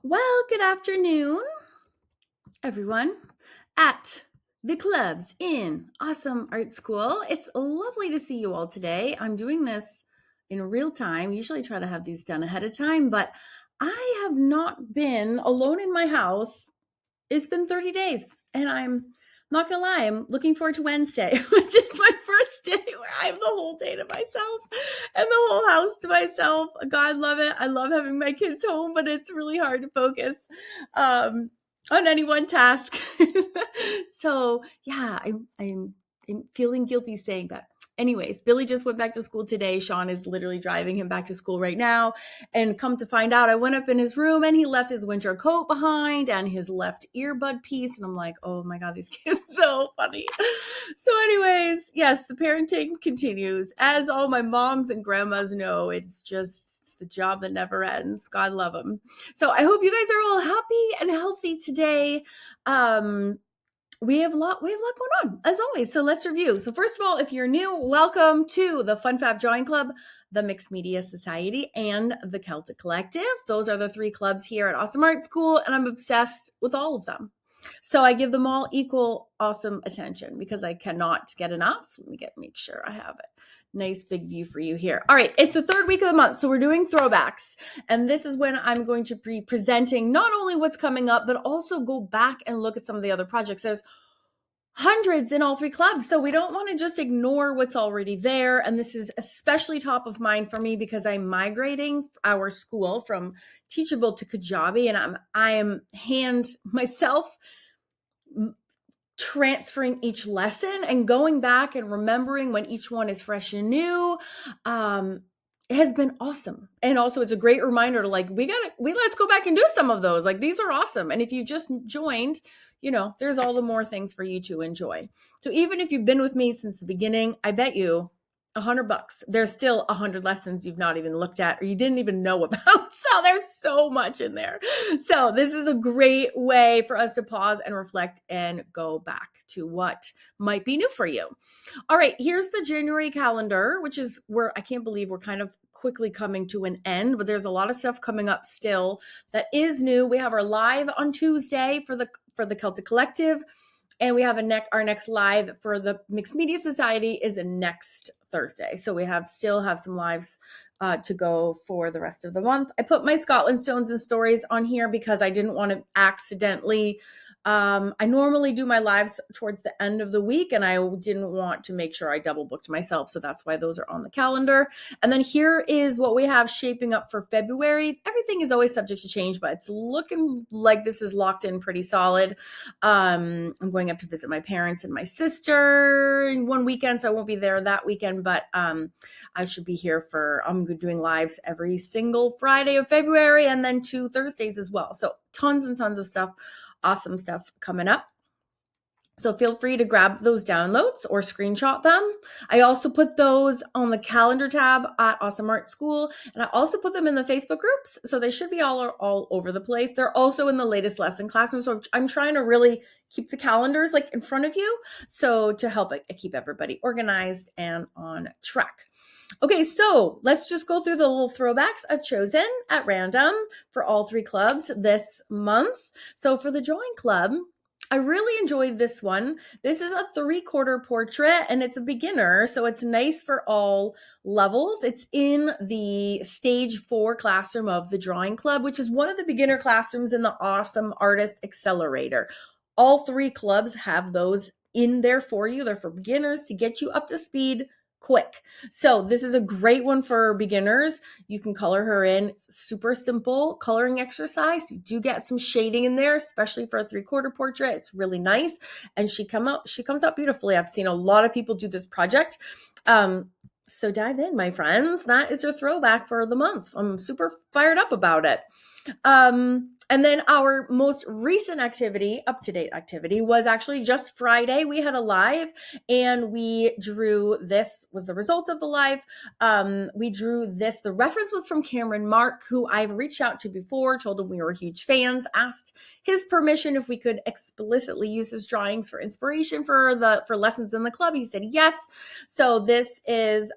Well, good afternoon, everyone, at the clubs in Awesome Art School. It's lovely to see you all today. I'm doing this in real time. Usually I try to have these done ahead of time, but I have not been alone in my house. It's been 30 days, and I'm not gonna lie, I'm looking forward to Wednesday, which is my first day where I have the whole day to myself and the whole house to myself. God love it. I love having my kids home, but it's really hard to focus um, on any one task. So yeah, I'm feeling guilty saying that. Anyways, Billy just went back to school today. Sean is literally driving him back to school right now. And come to find out, I went up in his room and he left his winter coat behind and his left earbud piece. And I'm like, oh my God, these kids are so funny. So, anyways, yes, the parenting continues. As all my moms and grandmas know, it's the job that never ends. God love them. So I hope you guys are all happy and healthy today. We have a lot going on, as always. So let's review. So first of all, if you're new, welcome to the Fun Fab Drawing Club, the Mixed Media Society, and the Celtic Collective. Those are the three clubs here at Awesome Art School, and I'm obsessed with all of them. So I give them all equal awesome attention because I cannot get enough. Let me make sure I have it. Nice big view for you here. All right, it's the third week of the month, so we're doing throwbacks. And this is when I'm going to be presenting not only what's coming up, but also go back and look at some of the other projects. There's hundreds in all three clubs, so we don't want to just ignore what's already there. And this is especially top of mind for me because I'm migrating our school from Teachable to Kajabi, and I am myself transferring each lesson and going back and remembering when each one is fresh and new. It has been awesome. And also it's a great reminder to let's go back and do some of those. Like, these are awesome. And if you just joined, there's all the more things for you to enjoy. So even if you've been with me since the beginning, I bet you $100, there's still 100 lessons you've not even looked at or you didn't even know about. So there's so much in there. So this is a great way for us to pause and reflect and go back to what might be new for you. All right, here's the January calendar, which is where I can't believe we're kind of quickly coming to an end, but there's a lot of stuff coming up still that is new. We have our live on Tuesday for the Celtic Collective. And we have our next live for the Mixed Media Society is next Thursday. So we still have some lives to go for the rest of the month. I put my Scotland Stones and Stories on here because I didn't want to accidentally. I normally do my lives towards the end of the week, and I didn't want to make sure I double booked myself. So that's why those are on the calendar. And then here is what we have shaping up for February. Everything is always subject to change, but it's looking like this is locked in pretty solid. I'm going up to visit my parents and my sister in one weekend, so I won't be there that weekend, but I should be here I'm doing lives every single Friday of February and then 2 Thursdays as well. So tons and tons of stuff. Awesome stuff coming up. So feel free to grab those downloads or screenshot them. I also put those on the calendar tab at Awesome Art School, and I also put them in the Facebook groups. So they should be all over the place. They're also in the latest lesson classroom. So I'm trying to really keep the calendars in front of you. So to help keep everybody organized and on track. Okay, so let's just go through the little throwbacks I've chosen at random for all three clubs this month. So for the drawing club, I really enjoyed this one. This is a 3/4 portrait and it's a beginner, so it's nice for all levels. It's in the stage 4 classroom of the drawing club, which is one of the beginner classrooms in the Awesome Artist Accelerator. All three clubs have those in there for you. They're for beginners to get you up to speed quick. So this is a great one for beginners. You can color her in. It's super simple coloring exercise. You do get some shading in there, especially for a 3/4 portrait. It's really nice. And she comes out beautifully. I've seen a lot of people do this project. So dive in, my friends. That is your throwback for the month. I'm super fired up about it. And then our most recent up-to-date activity was actually just Friday. We had a live and we drew, this was the result of the live. We drew this. The reference was from Cameron Mark, who I've reached out to before, told him we were huge fans, asked his permission if we could explicitly use his drawings for inspiration for lessons in the club. He said yes. So this is,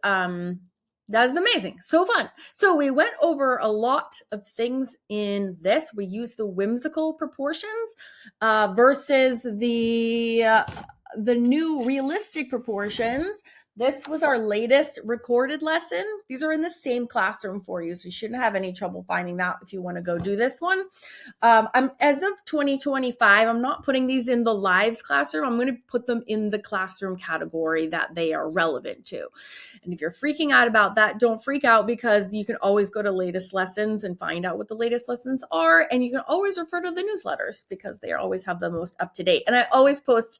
That is amazing. So fun. So we went over a lot of things in this. We used the whimsical proportions versus the new realistic proportions. This was our latest recorded lesson. These are in the same classroom for you, so you shouldn't have any trouble finding that if you want to go do this one. I'm as of 2025, I'm not putting these in the lives classroom. I'm going to put them in the classroom category that they are relevant to. And if you're freaking out about that, don't freak out, because you can always go to latest lessons and find out what the latest lessons are. And you can always refer to the newsletters because they always have the most up to date. And I always post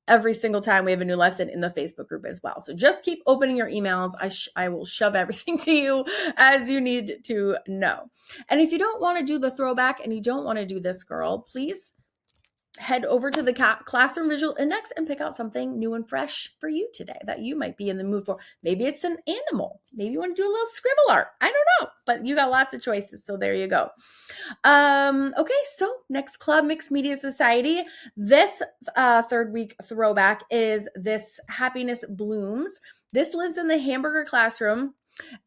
every single time we have a new lesson in the Facebook group as well. So just keep opening your emails. I will shove everything to you as you need to know. And if you don't want to do the throwback and you don't want to do this, girl, please head over to the Classroom Visual Index and pick out something new and fresh for you today that you might be in the mood for. Maybe it's an animal. Maybe you want to do a little scribble art. I don't know, but you got lots of choices. So there you go. Okay, so next club, Mixed Media Society. This third week throwback is this Happiness Blooms. This lives in the hamburger classroom.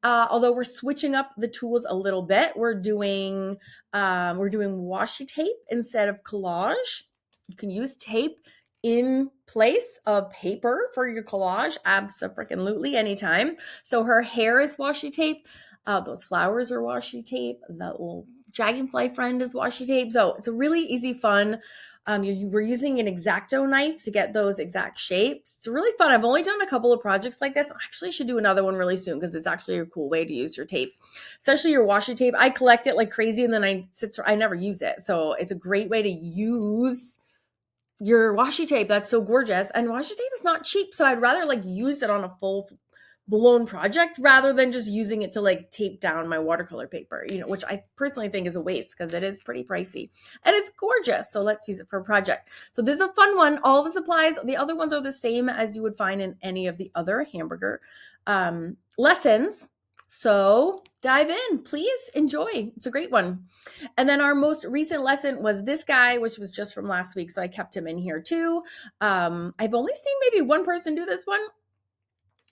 Although we're switching up the tools a little bit, we're doing washi tape instead of collage. You can use tape in place of paper for your collage, abso-freaking-lutely anytime. So her hair is washi tape. Those flowers are washi tape. The little dragonfly friend is washi tape. So it's a really easy, fun. We're using an X-Acto knife to get those exact shapes. It's really fun. I've only done a couple of projects like this. I actually should do another one really soon because it's actually a cool way to use your tape, especially your washi tape. I collect it like crazy and then I never use it. So it's a great way to use your washi tape. That's so gorgeous. And washi tape is not cheap. So I'd rather like use it on a full blown project rather than just using it to like tape down my watercolor paper, which I personally think is a waste because it is pretty pricey and it's gorgeous. So let's use it for a project. So this is a fun one. All the supplies, the other ones are the same as you would find in any of the other hamburger lessons. So dive in, please enjoy. It's a great one. And then our most recent lesson was this guy, which was just from last week. So I kept him in here too. I've only seen maybe one person do this one,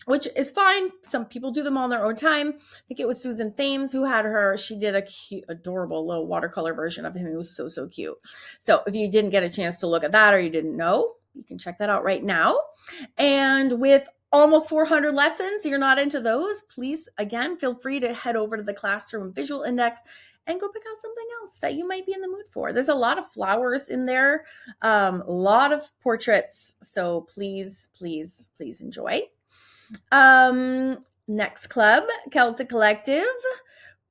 which is fine. Some people do them on their own time. I think it was Susan Thames who had her. She did a cute, adorable little watercolor version of him. It was so, so cute. So if you didn't get a chance to look at that or you didn't know, you can check that out right now. And with almost 400 lessons, you're not into those, please, again, feel free to head over to the Classroom Visual Index and go pick out something else that you might be in the mood for. There's a lot of flowers in there, a lot of portraits. So please, please, please enjoy. Next club, Celtic Collective.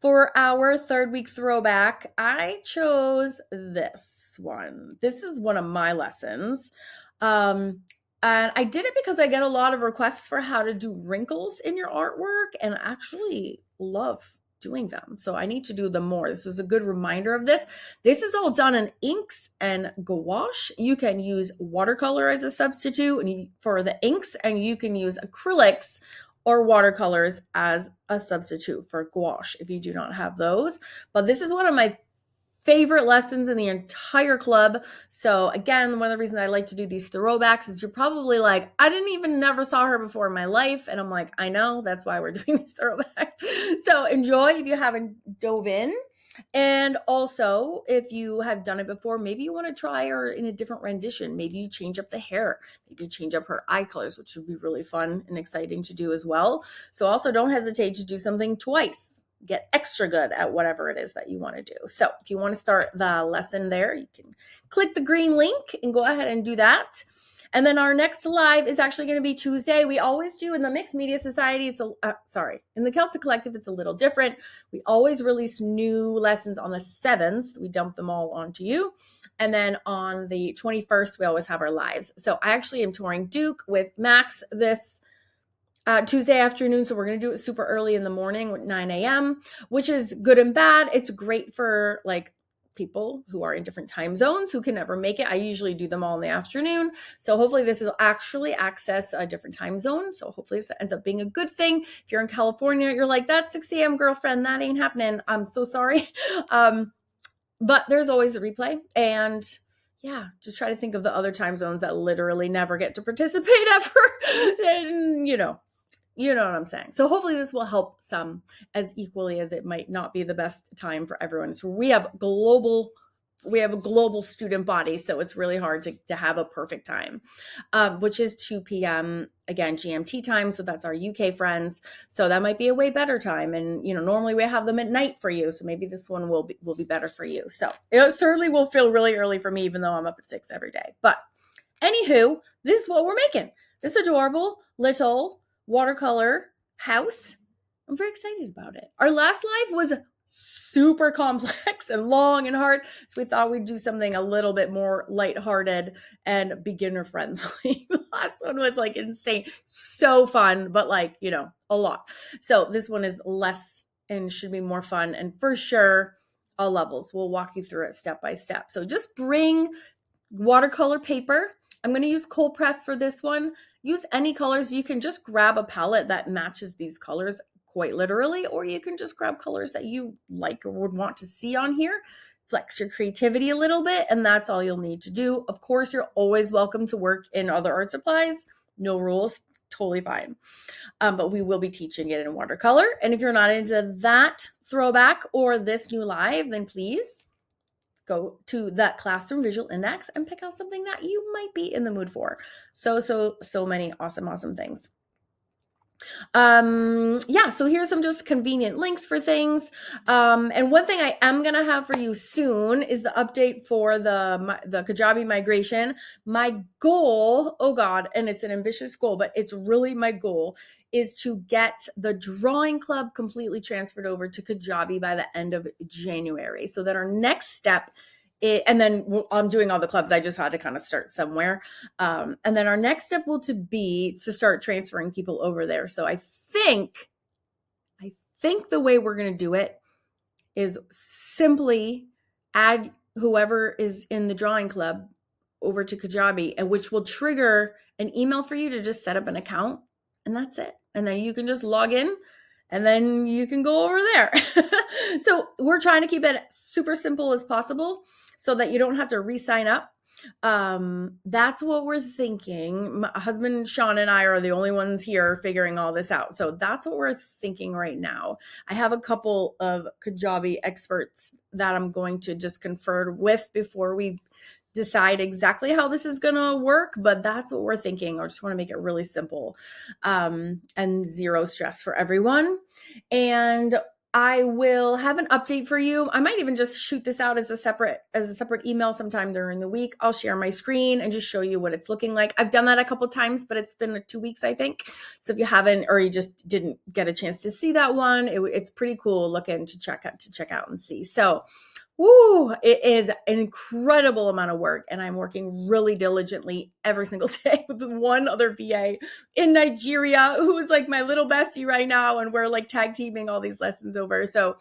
For our third week throwback, I chose this one. This is one of my lessons. And I did it because I get a lot of requests for how to do wrinkles in your artwork, and I actually love doing them. So I need to do them more. This is a good reminder of this. This is all done in inks and gouache. You can use watercolor as a substitute for the inks, and you can use acrylics or watercolors as a substitute for gouache if you do not have those. But this is one of my favorite lessons in the entire club. So again, one of the reasons I like to do these throwbacks is you're probably like, I never saw her before in my life. And I'm like, I know, that's why we're doing these throwbacks. So enjoy if you haven't dove in. And also, if you have done it before, maybe you want to try her in a different rendition. Maybe you change up the hair. Maybe you change up her eye colors, which would be really fun and exciting to do as well. So also don't hesitate to do something twice. Get extra good at whatever it is that you want to do. So if you want to start the lesson there, you can click the green link and go ahead and do that. And then our next live is actually going to be Tuesday. We always do in the Mixed Media Society. In the Celtic Collective, it's a little different. We always release new lessons on the 7th. We dump them all onto you. And then on the 21st, we always have our lives. So I actually am touring Duke with Max this Tuesday afternoon. So we're going to do it super early in the morning at 9 a.m., which is good and bad. It's great for like people who are in different time zones who can never make it. I usually do them all in the afternoon. So hopefully this will actually access a different time zone. So hopefully this ends up being a good thing. If you're in California, you're like, that's 6 a.m. girlfriend, that ain't happening. I'm so sorry. But there's always the replay. And yeah, just try to think of the other time zones that literally never get to participate ever. And, You know what I'm saying? So hopefully this will help some as equally as it might not be the best time for everyone. So we have a global student body, so it's really hard to have a perfect time, which is 2 p.m. again GMT time. So that's our UK friends. So that might be a way better time. And normally we have them at night for you, so maybe this one will be better for you. So it certainly will feel really early for me, even though I'm up at 6 every day. But anywho, this is what we're making. This adorable little watercolor house. I'm very excited about it. Our last live was super complex and long and hard, so we thought we'd do something a little bit more lighthearted and beginner friendly. The last one was like insane, so fun, but a lot. So this one is less and should be more fun, and for sure all levels. We'll walk you through it step by step. So just bring watercolor paper. I'm going to use cold press for this one. Use any colors. You can just grab a palette that matches these colors quite literally, or you can just grab colors that you like or would want to see on here. Flex your creativity a little bit, and that's all you'll need to do. Of course, you're always welcome to work in other art supplies. No rules, totally fine. But we will be teaching it in watercolor. And if you're not into that throwback or this new live, then please go to that Classroom Visual Index and pick out something that you might be in the mood for. So many awesome things. So here's some just convenient links for things. And one thing I am gonna have for you soon is the update for the Kajabi migration. My goal, oh God, and it's an ambitious goal, but it's really my goal, is to get the drawing club completely transferred over to Kajabi by the end of January. So that our next step, and then I'm doing all the clubs. I just had to kind of start somewhere. And then our next step will be to start transferring people over there. So I think the way we're going to do it is simply add whoever is in the drawing club over to Kajabi, and which will trigger an email for you to just set up an account, and that's it. And then you can just log in, and then you can go over there. So we're trying to keep it super simple as possible so that you don't have to re-sign up. That's what we're thinking. My husband Sean and I are the only ones here figuring all this out. So that's what we're thinking right now. I have a couple of Kajabi experts that I'm going to just confer with before we decide exactly how this is going to work, but that's what we're thinking. I just want to make it really simple, and zero stress for everyone. And I will have an update for you. I might even just shoot this out as a separate email sometime during the week. I'll share my screen and just show you what it's looking like. I've done that a couple times, but it's been 2 weeks, I think. So if you haven't, or you just didn't get a chance to see that one, it's pretty cool looking to check out and see. So it is an incredible amount of work, and I'm working really diligently every single day with one other VA in Nigeria who is like my little bestie right now, and we're like tag teaming all these lessons over. So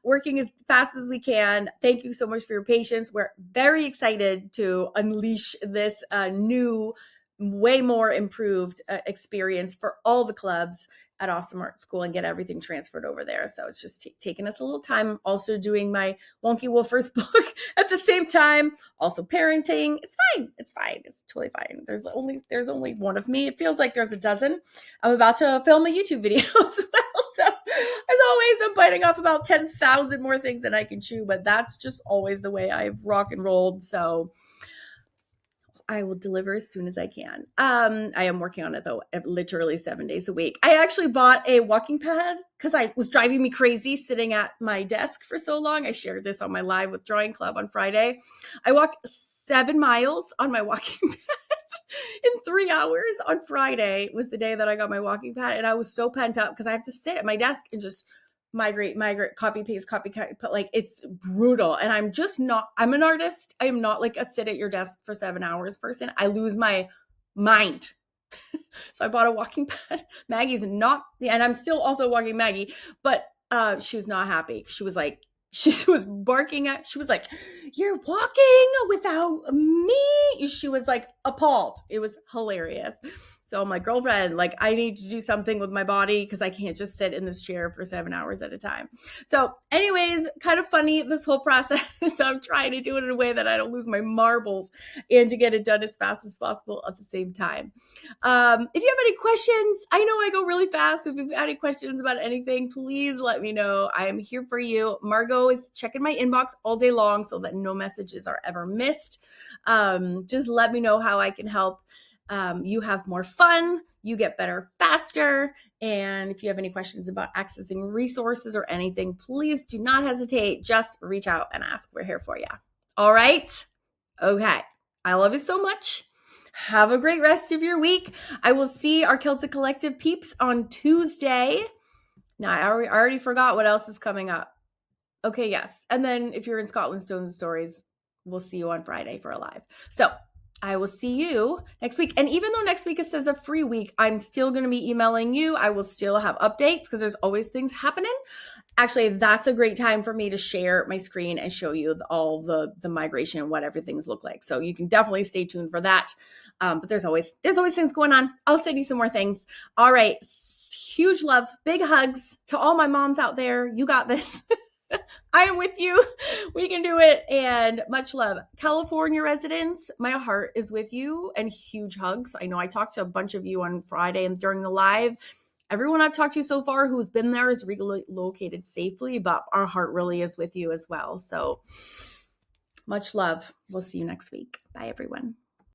working as fast as we can. Thank you so much for your patience. We're very excited to unleash this new, way more improved experience for all the clubs at Awesome Art School and get everything transferred over there. So it's just taking us a little time. I'm also doing my Wonky Wolfers book at the same time, also parenting. It's fine. It's totally fine. There's only one of me. It feels like there's a dozen. I'm about to film a YouTube video as well. So as always, I'm biting off about 10,000 more things than I can chew, but that's just always the way I've rock and rolled. So I will deliver as soon as I can. I am working on it though, literally 7 days a week. I actually bought a walking pad because I was driving me crazy sitting at my desk for so long. I shared this on my live with Drawing Club on Friday. I walked 7 miles on my walking pad in 3 hours on Friday was the day that I got my walking pad. And I was so pent up because I have to sit at my desk and just migrate, copy, paste, but like it's brutal. And I'm an artist. I am not like a sit at your desk for 7 hours person. I lose my mind. So I bought a walking pad. Maggie's not, and I'm still also walking Maggie, but she was not happy. She was like, she was like, "You're walking without me." She was like, appalled. It was hilarious. So I'm like, girlfriend, like I need to do something with my body because I can't just sit in this chair for 7 hours at a time. So anyways, kind of funny, this whole process. So I'm trying to do it in a way that I don't lose my marbles and to get it done as fast as possible at the same time. If you have any questions, I know I go really fast. If you've got any questions about anything, please let me know. I am here for you. Margot is checking my inbox all day long so that no messages are ever missed. Just let me know how I can help. You have more fun, you get better faster. And if you have any questions about accessing resources or anything, please do not hesitate. Just reach out and ask. We're here for you. All right. Okay. I love you so much. Have a great rest of your week. I will see our Celtic Collective peeps on Tuesday. Now, I already forgot what else is coming up. Okay, yes. And then if you're in Scotland, Stones and Stories, we'll see you on Friday for a live. So I will see you next week. And even though next week it says a free week, I'm still going to be emailing you. I will still have updates because there's always things happening. Actually, that's a great time for me to share my screen and show you all the migration and what everything's look like. So you can definitely stay tuned for that. But there's always things going on. I'll send you some more things. All right. Huge love, big hugs to all my moms out there. You got this. I am with you. We can do it. And much love. California residents, my heart is with you and huge hugs. I know I talked to a bunch of you on Friday and during the live. Everyone I've talked to so far who's been there is relocated safely, but our heart really is with you as well. So much love. We'll see you next week. Bye, everyone.